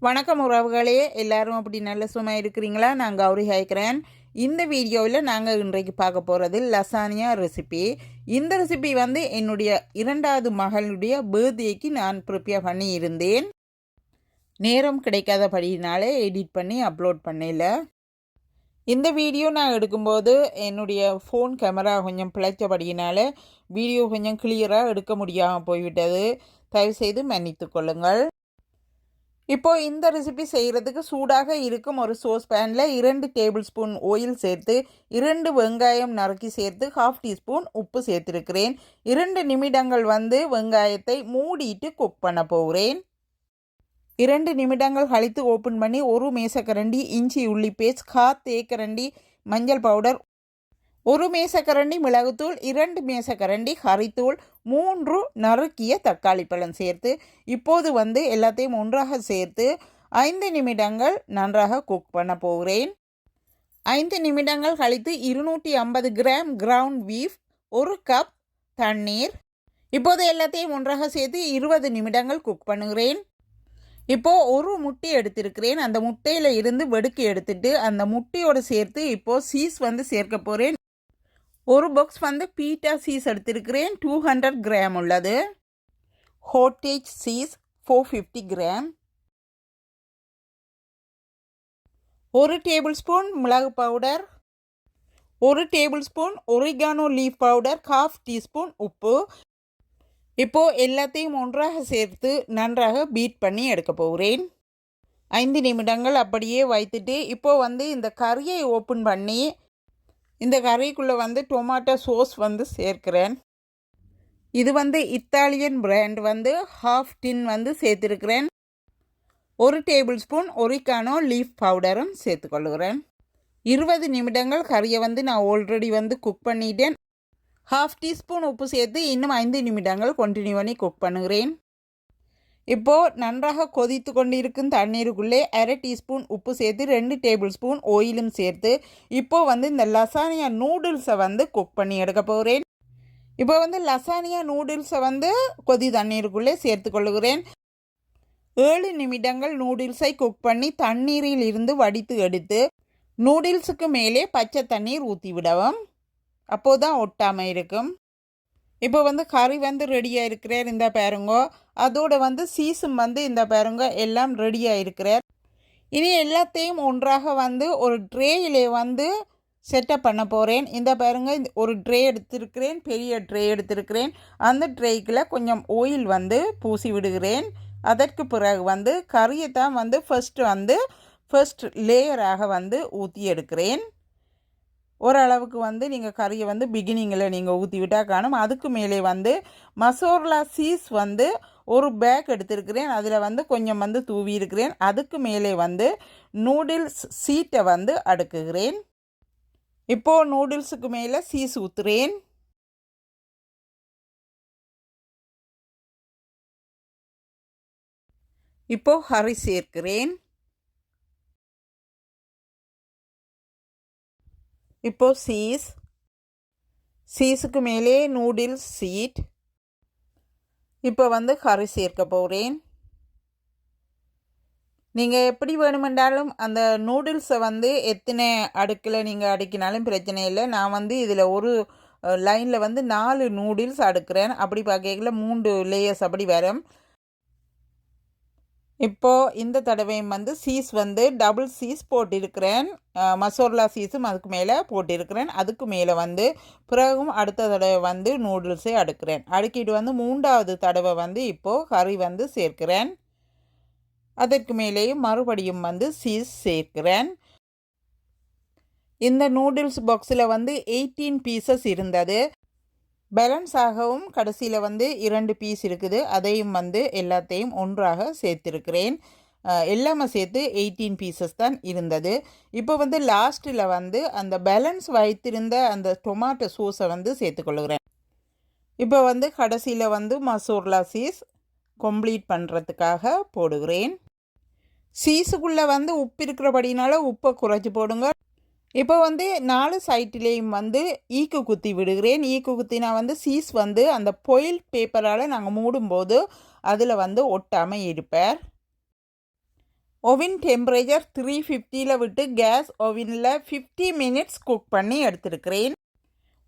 வணக்கம் உறவுகளே, எல்லாரும் அப்படி நல்ல சும்மா இருக்கிறீங்களா? நான் கௌரி ஹாய்க்கிறேன். இந்த வீடியோவில் நாங்கள் இன்றைக்கு பார்க்க போகிறது லசானியா ரெசிபி. இந்த ரெசிபி வந்து என்னுடைய இரண்டாவது மகளுடைய பர்த்டேக்கு நான் ப்ரிப்பேர் பண்ணி இருந்தேன். நேரம் கிடைக்காதபடினாலே எடிட் பண்ணி அப்லோட் பண்ணல. இந்த வீடியோ நான் எடுக்கும்போது என்னுடைய ஃபோன் கேமரா கொஞ்சம் பிழைச்சபடியினால வீடியோ கொஞ்சம் கிளியராக எடுக்க முடியாமல் போய்விட்டது. தயவுசெய்து மன்னித்து கொள்ளுங்கள். இப்போது இந்த ரெசிபி செய்கிறதுக்கு சூடாக இருக்கும் ஒரு சோஸ் பேனில் 2 டேபிள் ஸ்பூன் ஆயில் சேர்த்து 2 வெங்காயம் நறுக்கி சேர்த்து 1/2 டீஸ்பூன் உப்பு சேர்த்துருக்கிறேன். 2 நிமிடங்கள் வந்து வெங்காயத்தை மூடிட்டு குக் பண்ண போகிறேன். 2 நிமிடங்கள் கழித்து ஓப்பன் பண்ணி 1 மேசக்கரண்டி இஞ்சி உள்ளி பேஸ்ட், 1/4 தேக்கரண்டி மஞ்சள் பவுடர், 1 மேசக்கரண்டி மிளகுத்தூள், 2 மேசக்கரண்டி கறித்தூள், 3 நறுக்கிய தக்காளி பழம் சேர்த்து இப்போது வந்து எல்லாத்தையும் ஒன்றாக சேர்த்து 5 நிமிடங்கள் நன்றாக குக் பண்ண போகிறேன். 5 நிமிடங்கள் கழித்து 250 கிராம் கிரவுண்ட் பீஃப், 1 கப் தண்ணீர், இப்போது எல்லாத்தையும் ஒன்றாக சேர்த்து 20 நிமிடங்கள் குக் பண்ணுகிறேன். இப்போது ஒரு முட்டை எடுத்திருக்கிறேன். அந்த முட்டையில் இருந்து வெடுக்கி எடுத்துட்டு அந்த முட்டையோடு சேர்த்து இப்போது சீஸ் வந்து சேர்க்க போகிறேன். ஒரு பாக்ஸ் வந்து பீட்டா சீஸ் எடுத்திருக்கிறேன், 200 கிராம் உள்ளது. ஹோட்டேஜ் சீஸ் 450 கிராம், 1 டேபிள் ஸ்பூன் மிளகு powder, 1 table spoon oregano leaf powder, 1/2 teaspoon உப்பு. இப்போது எல்லாத்தையும் ஒன்றாக சேர்த்து நன்றாக பீட் பண்ணி எடுக்க போகிறேன். 5 நிமிடங்கள் அப்படியே வைத்துட்டு இப்போது வந்து இந்த கறியை ஓப்பன் பண்ணி இந்த கறிக்குள்ளே வந்து டொமாட்டோ சோஸ் வந்து சேர்க்கிறேன். இது வந்து இத்தாலியன் பிராண்ட் வந்து 1/2 டின் வந்து சேர்த்துருக்கிறேன். 1 டேபிள் ஸ்பூன் ஒரிகானோ லீஃப் பவுடரும் சேர்த்துக்கொள்கிறேன். 20 நிமிடங்கள் கறியை வந்து நான் ஆல்ரெடி வந்து குக் பண்ணிட்டேன். 1/2 டீஸ்பூன் உப்பு சேர்த்து இன்னும் 5 நிமிடங்கள் கண்டினியூ பண்ணி குக் பண்ணுகிறேன். இப்போது நன்றாக கொதித்து கொண்டிருக்கும் தண்ணீருக்குள்ளே 1/2 டீஸ்பூன் உப்பு சேர்த்து 2 டேபிள் ஸ்பூன் ஆயிலும் சேர்த்து இப்போது வந்து இந்த லசானியா நூடுல்ஸை வந்து குக் பண்ணி எடுக்க போகிறேன். இப்போ வந்து லசானியா நூடுல்ஸை வந்து கொதி தண்ணீருக்குள்ளே சேர்த்து கொள்ளுகிறேன். 7 நிமிடங்கள் நூடுல்ஸை குக் பண்ணி தண்ணீரில் இருந்து வடித்து எடுத்து நூடுல்ஸுக்கு மேலே பச்சை தண்ணீர் ஊற்றி விடவும். அப்போது தான் ஒட்டாமல் இருக்கும். இப்போ வந்து கறி வந்து ரெடியாக இருக்கிறார், இந்த பாருங்கோ. அதோடு வந்து சீஸும் வந்து இந்த பாருங்க எல்லாம் ரெடியாக இருக்கிறார். இனி எல்லாத்தையும் ஒன்றாக வந்து ஒரு ட்ரேயிலே வந்து செட்டப் பண்ண போகிறேன். இந்த பாருங்க ஒரு ட்ரே எடுத்திருக்கிறேன், பெரிய ட்ரே எடுத்திருக்கிறேன். அந்த ட்ரேக்குள்ள கொஞ்சம் ஆயில் வந்து பூசி விடுகிறேன். அதற்கு பிறகு வந்து கறியை தான் வந்து ஃபர்ஸ்ட் லேயராக வந்து ஊற்றி எடுக்கிறேன். ஓரளவுக்கு வந்து நீங்கள் கறியை வந்து பிகினிங்கில் நீங்கள் ஊற்றி விட்டால் காணும். அதுக்கு மேலே வந்து மசோர்லா சீஸ் வந்து ஒரு பேக் எடுத்திருக்கிறேன், அதில் வந்து கொஞ்சம் வந்து தூவி இருக்கிறேன். அதுக்கு மேலே வந்து நூடுல்ஸ் சீட்டை வந்து அடுக்குகிறேன். இப்போது நூடுல்ஸுக்கு மேலே சீஸ் ஊற்றுறேன். இப்போது கறி சேர்க்கிறேன். இப்போது சீஸுக்கு மேலே நூடுல்ஸ் சீட். இப்போ வந்து கறி சேர்க்க போகிறேன். நீங்கள் எப்படி வேணுமென்றாலும் அந்த நூடுல்ஸை வந்து எத்தனை அடுக்கில் நீங்கள் அடுக்கினாலும் பிரச்சனை இல்லை. நான் வந்து இதில் ஒரு லைனில் வந்து 4 நூடுல்ஸ் அடுக்கிறேன். அப்படி பார்க்கல 3 லேயர்ஸ் அப்படி வரும். இப்போது இந்த தடவையும் வந்து சீஸ் வந்து டபுள் சீஸ் போட்டிருக்கிறேன். மசோர்லா சீஸும் அதுக்கு மேலே போட்டிருக்கிறேன். அதுக்கு மேலே வந்து பிறகும் அடுத்த தடவை வந்து நூடுல்ஸை அடுக்கிறேன். அடுக்கிட்டு வந்து 3வது தடவை வந்து இப்போது கறி வந்து சேர்க்கிறேன். அதற்கு மேலேயும் மறுபடியும் வந்து சீஸ் சேர்க்கிறேன். இந்த நூடுல்ஸ் பாக்ஸில் வந்து 18 பீசஸ் இருந்தது. பேலன்ஸ் ஆகவும் கடைசியில் வந்து 2 பீஸ் இருக்குது. அதையும் வந்து எல்லாத்தையும் ஒன்றாக சேர்த்துருக்கிறேன். எல்லாமே சேர்த்து 18 பீசஸ் தான் இருந்தது. இப்போ வந்து லாஸ்ட்டில் வந்து அந்த பேலன்ஸ் வைத்திருந்த அந்த டொமாட்டோ சோஸை வந்து சேர்த்துக்கொள்கிறேன். இப்போ வந்து கடைசியில் வந்து மசோர்லா சீஸ் கம்ப்ளீட் பண்ணுறதுக்காக போடுகிறேன். சீஸுக்குள்ளே வந்து உப்பு இருக்கிறபடினால உப்பை குறைச்சி போடுங்க. இப்போ வந்து 4 சைட்லேயும் வந்து ஈக்கு குத்தி விடுகிறேன். ஈக்கு குத்தினா வந்து சீஸ் வந்து அந்த பொயில் பேப்பரால் நாங்கள் மூடும்போது அதில் வந்து ஒட்டாமல் இருப்பார். ஓவன் டெம்பரேச்சர் 350ல் விட்டு கேஸ் ஓவனில் 50 மினிட்ஸ் குக் பண்ணி எடுத்துருக்கிறேன்.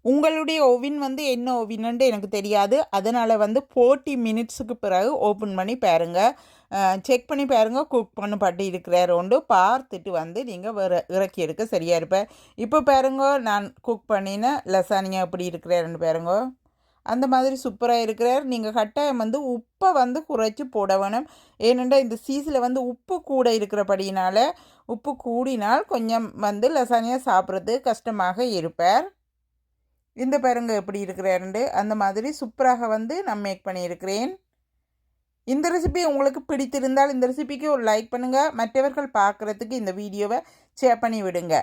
உங்களுடைய ஓவன் வந்து என்ன ஓவனுன்ட்டு எனக்கு தெரியாது. அதனால் வந்து 40 மினிட்ஸுக்கு பிறகு ஓப்பன் பண்ணி பாருங்கள். செக் பண்ணி பாருங்கள் குக் பண்ணப்பட்டு இருக்கிறாரோண்டு பார்த்துட்டு வந்து நீங்கள் இறக்கி எடுக்க சரியாக இருப்பேன். இப்போ பாருங்க நான் குக் பண்ணின லசானியா எப்படி இருக்கிறாருன்னு பாருங்க. அந்த மாதிரி சூப்பராக இருக்கிறார். நீங்கள் கட்டாயம் வந்து உப்பை வந்து குறைச்சி போட வேணும். ஏனென்றால் இந்த சீஸில் வந்து உப்பு கூட இருக்கிறபடியினால உப்பு கூடினால் கொஞ்சம் வந்து லசானியா சாப்பிட்றது கஷ்டமாக இருப்பார். இந்த பாருங்க எப்படி இருக்கிறாருண்டு அந்த மாதிரி சூப்பராக வந்து நான் மேக் பண்ணியிருக்கிறேன். இந்த ரெசிபி உங்களுக்கு பிடித்திருந்தால் இந்த ரெசிபிக்கு ஒரு லைக் பண்ணுங்கள். மற்றவர்கள் பார்க்குறதுக்கு இந்த வீடியோவை ஷேர் பண்ணி விடுங்க.